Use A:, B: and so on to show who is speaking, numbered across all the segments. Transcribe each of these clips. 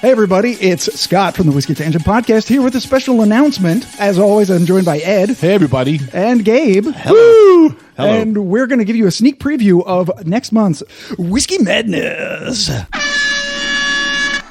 A: Hey everybody, it's Scott from the Whiskey Tangent Podcast here with a special announcement. As always, I'm joined by Ed.
B: Hey everybody.
A: And Gabe.
B: Hello.
A: Woo! Hello. And we're going to give you a sneak preview of next month's Whiskey Madness.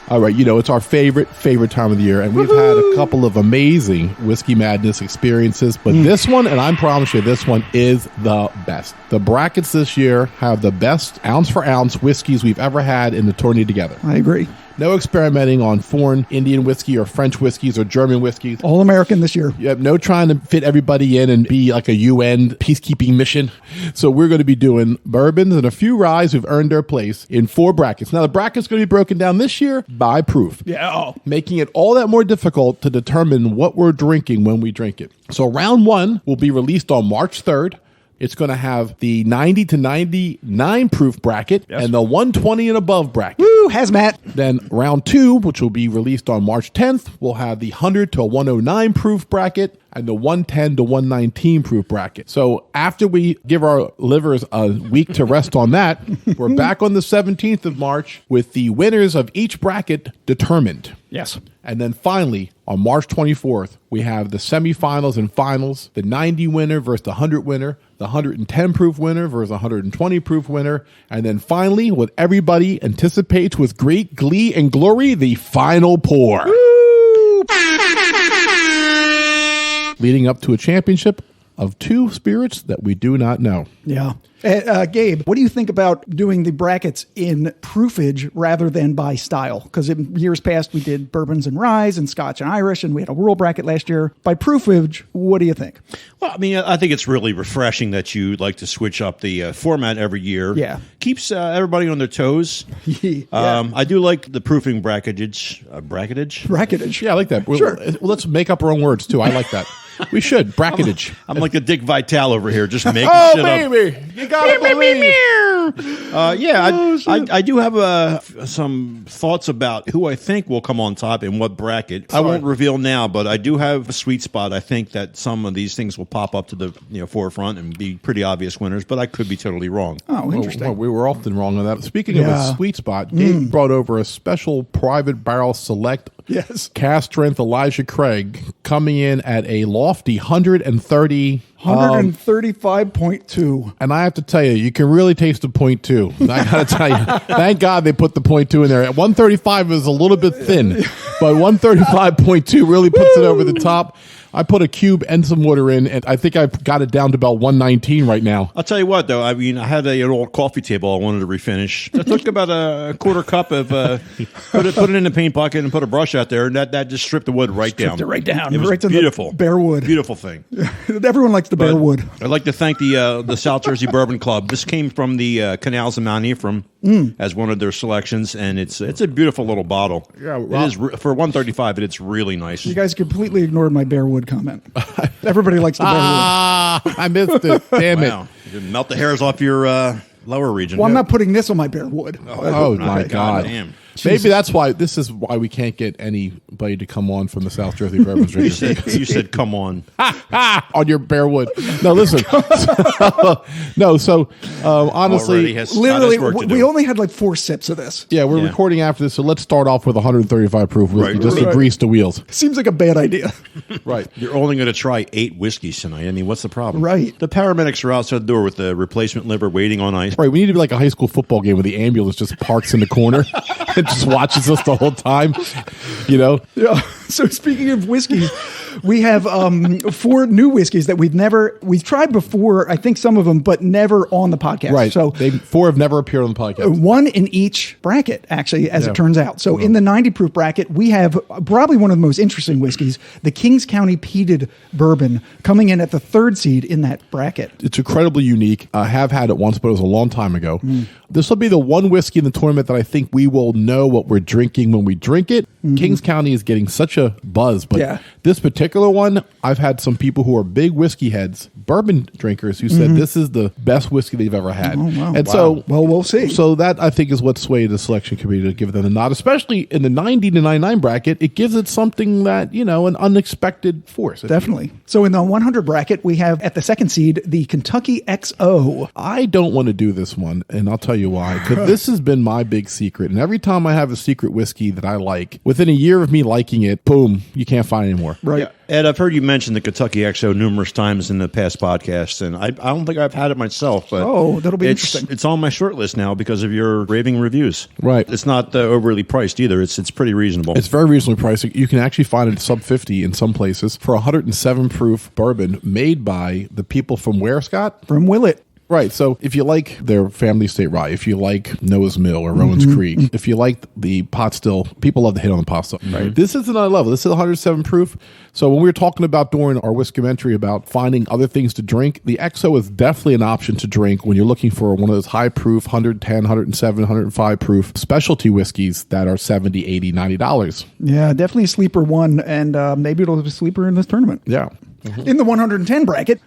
B: All right, it's our favorite time of the year, and we've had a couple of amazing Whiskey Madness experiences, but this one, and I promise you, this one is the best. The brackets this year have the best ounce-for-ounce whiskeys we've ever had in the tourney together.
A: I agree.
B: No experimenting on foreign Indian whiskey or French whiskeys or German whiskeys.
A: All American this year.
B: Yep, no trying to fit everybody in and be like a UN peacekeeping mission. So we're going to be doing bourbons and a few ryes who've earned their place in 4 brackets. Now, the bracket's going to be broken down this year by proof.
A: Yeah.
B: Making it all that more difficult to determine what we're drinking when we drink it. So round 1 will be released on March 3rd. It's going to have the 90 to 99 proof bracket and the 120 and above bracket.
A: Woo, hazmat.
B: Then round 2, which will be released on March 10th, will have the 100 to 109 proof bracket and the 110 to 119 proof bracket. So after we give our livers a week to rest on that, we're back on the 17th of March with the winners of each bracket determined.
A: Yes.
B: And then finally, on March 24th, we have the semifinals and finals, the 90 winner versus the 100 winner, the 110 proof winner versus 120 proof winner, and then finally, what everybody anticipates with great glee and glory, the final pour.
A: Woo!
B: Leading up to a championship of 2 spirits that we do not know.
A: Yeah. Gabe, what do you think about doing the brackets in proofage rather than by style? Because in years past, we did bourbons and ryes and Scotch and Irish, and we had a world bracket last year. By proofage, what do you think?
C: Well, I mean, I think it's really refreshing that you like to switch up the format every year.
A: Yeah.
C: Keeps everybody on their toes.
A: Yeah.
C: I do like the proofing bracketage.
A: Bracketage.
B: Yeah, I like that.
A: Sure.
B: Let's make up our own words, too. I like that. We should. Bracketage.
C: I'm like the Dick Vitale over here, just making
B: oh,
C: shit
B: baby.
C: up.
B: You got to believe.
C: I do have some thoughts about who I think will come on top in what bracket. I won't reveal now, but I do have a sweet spot. I think that some of these things will pop up to the forefront and be pretty obvious winners, but I could be totally wrong.
A: Oh, interesting.
B: Well, we were often wrong on that. Speaking of a sweet spot, Gabe brought over a special private barrel select cast strength Elijah Craig coming in at a lofty
A: 135.2.
B: And I have to tell you can really taste the 0.2. I got to tell you, thank God they put the 0.2 in there. At 135 is a little bit thin, but 135.2 really puts it over the top. I put a cube and some water in, and I think I've got it down to about 119 right now.
C: I'll tell you what, though. I mean, I had an old coffee table I wanted to refinish. I took about a quarter cup of, put it in the paint bucket and put a brush out there, and that just stripped the wood down.
A: Stripped it right down.
C: It was
A: right to
C: beautiful.
A: The bare wood.
C: Beautiful thing.
A: Everyone likes the bare wood.
C: I'd like to thank the South Jersey Bourbon Club. This came from the Canals of Mount Ephraim as one of their selections, and it's a beautiful little bottle. Yeah, it is for 135. It's really nice.
A: You guys completely ignored my bare wood comment. Everybody likes the bare wood.
B: I missed it. Damn it.
C: You didn't melt the hairs off your lower region.
A: Well, I'm not putting this on my bare wood.
B: Oh my God.
C: Damn.
B: Maybe that's why. This is why we can't get anybody to come on from the South Jersey Bourbon Drinkers.
C: You said, "Come on,"
B: on your bare wood. No, listen. Honestly,
A: literally, we only had like 4 sips of this.
B: Yeah, we're recording after this, so let's start off with 135 proof whiskey just to grease the wheels.
A: Seems like a bad idea.
B: Right.
C: You're only going to try 8 whiskeys tonight. I mean, what's the problem?
A: Right.
C: The paramedics are outside the door with the replacement liver waiting on ice.
B: Right. We need to be like a high school football game where the ambulance just parks in the corner. Just watches us the whole time, Yeah.
A: So speaking of whiskeys, we have 4 new whiskeys that we've tried before. I think some of them, but never on the podcast.
B: Right.
A: So
B: 4 have never appeared on the podcast. 1
A: in each bracket, actually, as it turns out. So in the 90 proof bracket, we have probably one of the most interesting whiskeys, the Kings County Peated Bourbon, coming in at the 3rd seed in that bracket.
B: It's incredibly unique. I have had it once, but it was a long time ago. This will be the one whiskey in the tournament that I think we will know what we're drinking when we drink it. Kings County is getting such a buzz, but
A: Yeah.
B: this particular one, I've had some people who are big whiskey heads, bourbon drinkers, who said this is the best whiskey they've ever had.
A: wow.
B: And so,
A: Well, we'll see.
B: So that I think is what swayed the selection committee to give them the nod, especially in the 90 to 99 bracket. It gives it something that, an unexpected force.
A: Definitely. So in the 100 bracket, we have at the second seed, the Kentucky XO.
B: I don't want to do this one, and I'll tell you why. Because this has been my big secret. And every time I have a secret whiskey that I like, within a year of me liking it, boom, you can't find it anymore.
A: Right.
C: Yeah. Ed, I've heard you mention the Kentucky XO numerous times in the past podcasts, and I don't think I've had it myself. But
A: that'll be interesting.
C: It's on my short list now because of your raving reviews.
B: Right.
C: It's not overly priced either. It's pretty reasonable.
B: It's very reasonably priced. You can actually find it sub 50 in some places for 107 proof bourbon made by the people from where, Scott?
A: From Willett.
B: Right. So if you like their family estate rye, if you like Noah's Mill or Rowan's Creek, if you like the pot still, people love to hit on the pot still. Right. This is another level. This is 107 proof. So when we were talking about during our whiskometry about finding other things to drink, the XO is definitely an option to drink when you're looking for one of those high proof, 110, 107, 105 proof specialty whiskeys that are $70, $80, $90.
A: Yeah, definitely a sleeper one, and maybe it'll be a sleeper in this tournament.
B: Yeah.
A: In the 110 bracket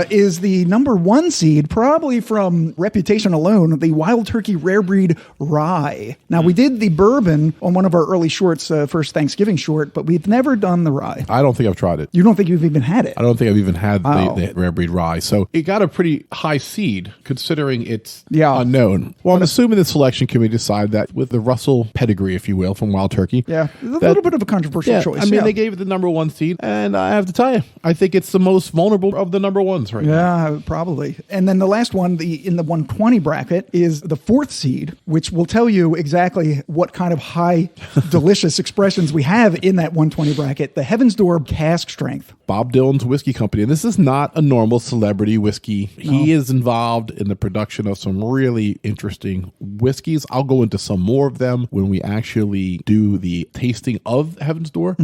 A: is the number one seed, probably from reputation alone, the Wild Turkey Rare Breed Rye. Now, we did the bourbon on one of our early shorts, first Thanksgiving short, but we've never done the rye.
B: I don't think I've tried it.
A: You don't think you've even had it?
B: I don't think I've even had
A: Wow.
B: the Rare Breed Rye. So it got a pretty high seed considering it's
A: Yeah.
B: unknown. Well, I'm assuming the selection committee decided that with the Russell pedigree, if you will, from Wild Turkey.
A: Yeah, a little bit of a controversial choice.
B: I mean,
A: yeah.
B: they gave it the number one seed, and I have to tell you, I think it's the most vulnerable of the number ones right now.
A: Yeah, probably. And then the last one, in the 120 bracket, is the fourth seed, which will tell you exactly what kind of high, delicious expressions we have in that 120 bracket. The Heaven's Door Cask Strength.
B: Bob Dylan's whiskey company. And this is not a normal celebrity whiskey. He is involved in the production of some really interesting whiskeys. I'll go into some more of them when we actually do the tasting of Heaven's Door.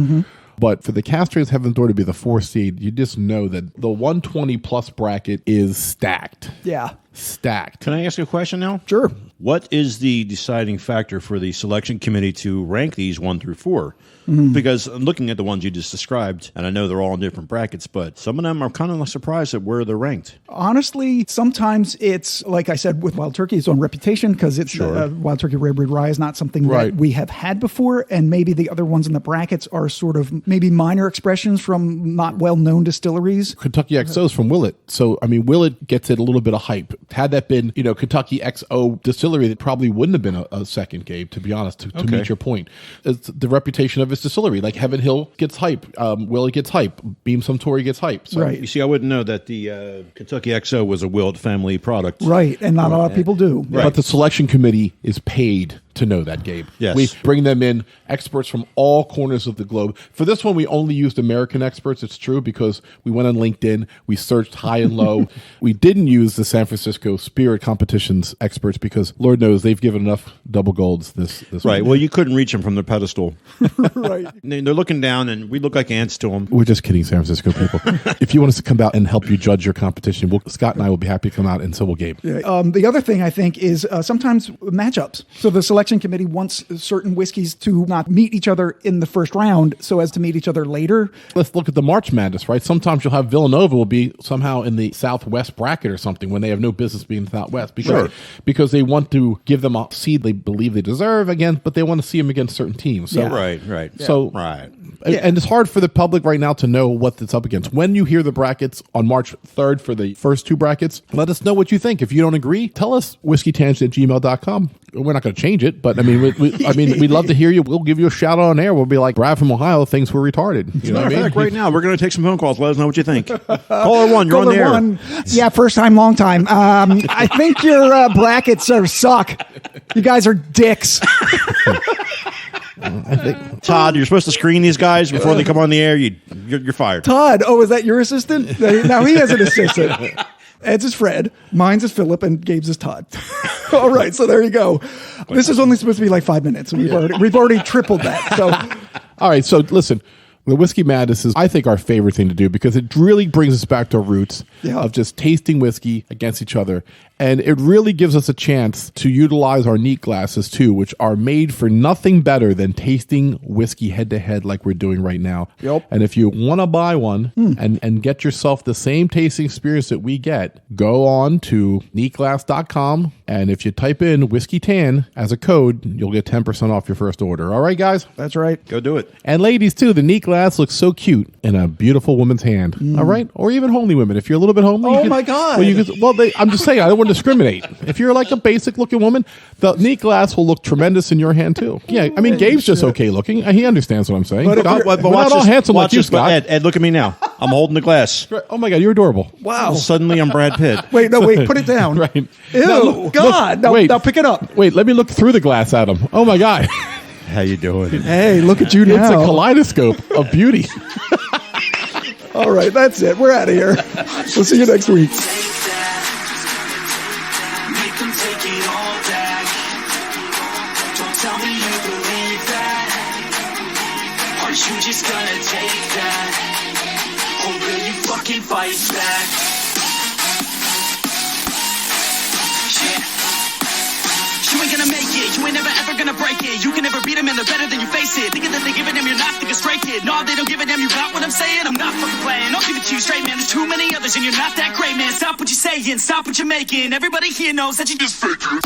B: But for the Cask Strength Heaven's Door to be the fourth seed, you just know that the 120 plus bracket is stacked.
A: Yeah.
B: Stacked.
C: Can I ask you a question now?
A: Sure.
C: What is the deciding factor for the selection committee to rank these 1 through 4? Because I'm looking at the ones you just described, and I know they're all in different brackets, but some of them are kind of surprised at where they're ranked.
A: Honestly, sometimes it's, like I said, with Wild Turkey, it's on reputation because it's Wild Turkey Rare Breed Rye is not something that we have had before, and maybe the other ones in the brackets are sort of maybe minor expressions from not well-known distilleries.
B: Kentucky XO is from Willett. So, I mean, Willett gets it a little bit of hype. Had that been, Kentucky XO distillery, that probably wouldn't have been a second, Gabe, to be honest, to meet your point. It's the reputation of its distillery. Like Heaven Hill gets hype. Willett gets hype. Beam Suntory gets hype. So.
A: Right.
C: You see, I wouldn't know that the Kentucky XO was a Willett family product.
A: Right, and not a lot of people do.
B: But the selection committee is paid to know that, Gabe.
C: Yes.
B: We bring them in, experts from all corners of the globe. For this one, we only used American experts, it's true, because we went on LinkedIn, we searched high and low. We didn't use the San Francisco Spirit Competitions experts because Lord knows they've given enough double golds this
C: Right.
B: week.
C: Well, you couldn't reach them from the pedestal.
A: Right.
C: They're looking down, and we look like ants to them.
B: We're just kidding, San Francisco people. If you want us to come out and help you judge your competition, Scott and I will be happy to come out, and so will Gabe.
A: Yeah. The other thing I think is sometimes matchups. So the selection committee wants certain whiskeys to not meet each other in the first round so as to meet each other later.
B: Let's look at the March Madness, right? Sometimes you'll have Villanova will be somehow in the Southwest bracket or something when they have no business being in the Southwest because they want to give them a seed they believe they deserve again, but they want to see them against certain teams. So,
C: Right.
B: So,
C: Right.
B: And it's hard for the public right now to know what it's up against. When you hear the brackets on March 3rd for the first two brackets, let us know what you think. If you don't agree, tell us whiskeytangent@gmail.com. We're not going to change it, but I mean, we'd love to hear you. We'll give you a shout out on air. We'll be like, Brad from Ohio thinks we're retarded. You know what I mean?
C: Right now, we're going to take some phone calls. Let us know what you think. Caller 1, you're on the air.
A: One. Yeah, first time, long time. I think your brackets suck. You guys are dicks.
B: I think
C: Todd, you're supposed to screen these guys before they come on the air. You're fired.
A: Todd, is that your assistant? Now he has an assistant. Ed's is Fred, mine's is Philip, and Gabe's is Todd. All right, so there you go. This is only supposed to be like 5 minutes. We've already tripled that. So,
B: all right, so listen. The Whiskey Madness is, I think, our favorite thing to do because it really brings us back to our roots of just tasting whiskey against each other. And it really gives us a chance to utilize our neat glasses too, which are made for nothing better than tasting whiskey head to head like we're doing right now.
A: Yep.
B: And if you want to buy one and get yourself the same tasting experience that we get, go on to neatglass.com. And if you type in Whiskey Tan as a code, you'll get 10% off your first order. All right, guys?
A: That's right.
C: Go do it.
B: And ladies, too, the neat glass looks so cute in a beautiful woman's hand. All right? Or even homely women. If you're a little bit homely.
A: Oh, my God.
B: I'm just saying, I don't want to discriminate. If you're like a basic looking woman, the neat glass will look tremendous in your hand, too. Yeah, I mean, Gabe's just okay looking. He understands what I'm saying.
A: But
B: Scott,
C: But
B: we're
C: watch
B: not all
C: this,
B: handsome
C: watch
B: like you,
C: this,
B: Scott.
C: Ed, look at me now. I'm holding the glass.
B: Oh, my God, you're adorable.
A: Wow.
C: Suddenly I'm Brad Pitt.
A: Wait, put it down.
B: Right.
A: Ew,
B: Now, look,
A: God.
B: wait.
A: Now pick it up.
B: Wait, let me look through the glass at him. Oh, my God.
C: How you doing?
A: Hey, look at you
B: It's
A: now.
B: a kaleidoscope of beauty.
A: All right, that's it. We're out of here. We'll see you next week.
D: Make them take it all back. Don't tell me you believe that. Are you just gonna take that? Or will you fucking fight back? Yeah. You ain't gonna make it, you ain't never ever gonna break it. You can never beat them and they're better than you face it. Thinking that they give a damn, you're not thinking straight, kid. No, they don't give a damn, you got what I'm saying? I'm not fucking playing, I'll give it to you straight, man. There's too many others and you're not that great, man. Stop what you're saying, stop what you're making. Everybody here knows that you just fake it.